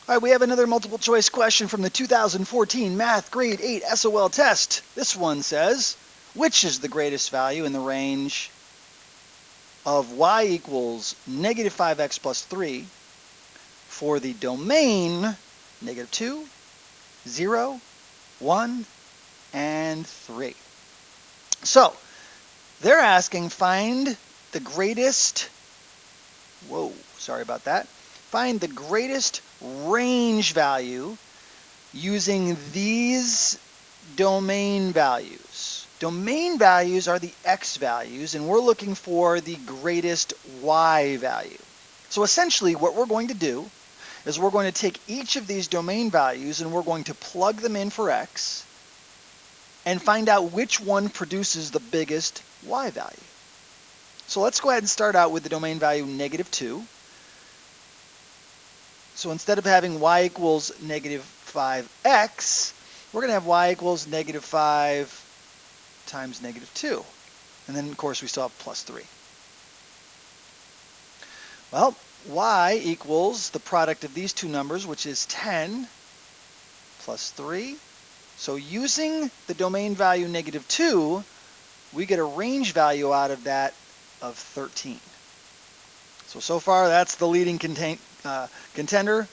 All right, we have another multiple choice question from the 2014 Math Grade 8 SOL test. This one says, which is the greatest value in the range of y equals negative 5x plus 3 for the domain negative 2, 0, 1, and 3? So they're asking find the greatest, find the greatest range value using these domain values. Domain values are the x values, and we're looking for the greatest y value. So essentially what we're going to do is we're going to take each of these domain values and we're going to plug them in for x and find out which one produces the biggest y value. So let's go ahead and start out with the domain value negative 2. So instead of having y equals negative 5x, we're going to have y equals negative 5 times negative 2. And then, of course, we still have plus 3. Well, y equals the product of these two numbers, which is 10 plus 3. So using the domain value negative 2, we get a range value out of that of 13. So far, that's the leading contender.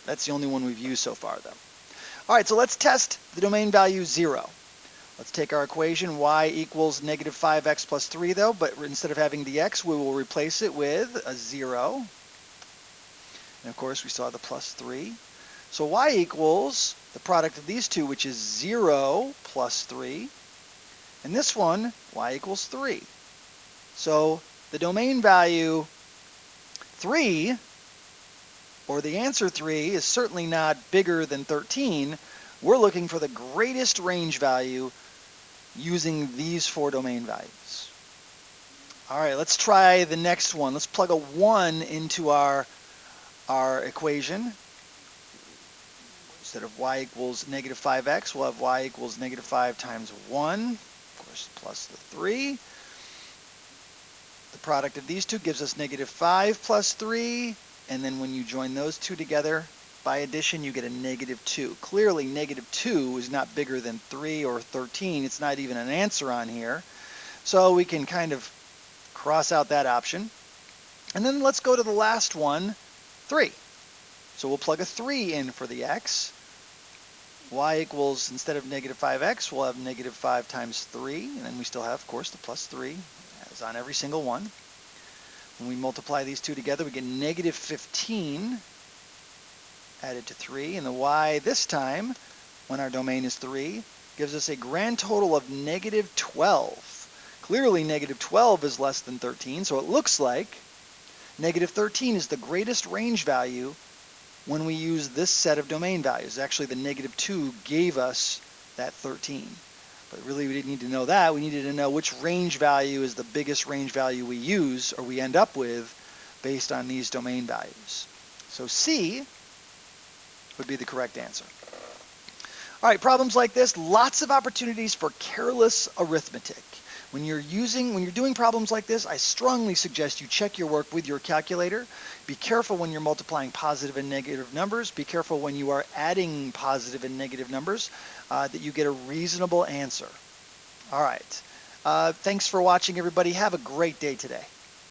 That's the only one we've used so far, though. All right, so let's test the domain value 0. Let's take our equation, y equals negative 5x plus 3, though, but instead of having the x, we will replace it with a 0. And, of course, we still have the plus 3. So y equals the product of these two, which is 0 plus 3. And this one, y equals 3. So the domain value 3, or the answer 3, is certainly not bigger than 13. We're looking for the greatest range value using these four domain values. All right, let's try the next one. Let's plug a 1 into our equation. Instead of y equals negative 5x, we'll have y equals negative 5 times 1, of course, plus the 3. The product of these two gives us negative 5 plus 3, and then when you join those two together, by addition, you get a negative 2. Clearly, negative 2 is not bigger than 3 or 13. It's not even an answer on here. So we can kind of cross out that option. And then let's go to the last one, 3. So we'll plug a 3 in for the x. Y equals, instead of negative 5x, we'll have negative 5 times 3. And then we still have, of course, the plus 3, as on every single one. When we multiply these two together, we get negative 15 added to 3. And the y this time, when our domain is 3, gives us a grand total of negative 12. Clearly, negative 12 is less than 13, so it looks like negative 13 is the greatest range value when we use this set of domain values. Actually, the negative 2 gave us that 13. But really, we didn't need to know that. We needed to know which range value is the biggest range value we use or we end up with based on these domain values. So C would be the correct answer. All right, problems like this, lots of opportunities for careless arithmetic. When you're doing problems like this, I strongly suggest you check your work with your calculator. Be careful when you're multiplying positive and negative numbers. Be careful when you are adding positive and negative numbers, that you get a reasonable answer. All right. Thanks for watching, everybody. Have a great day today.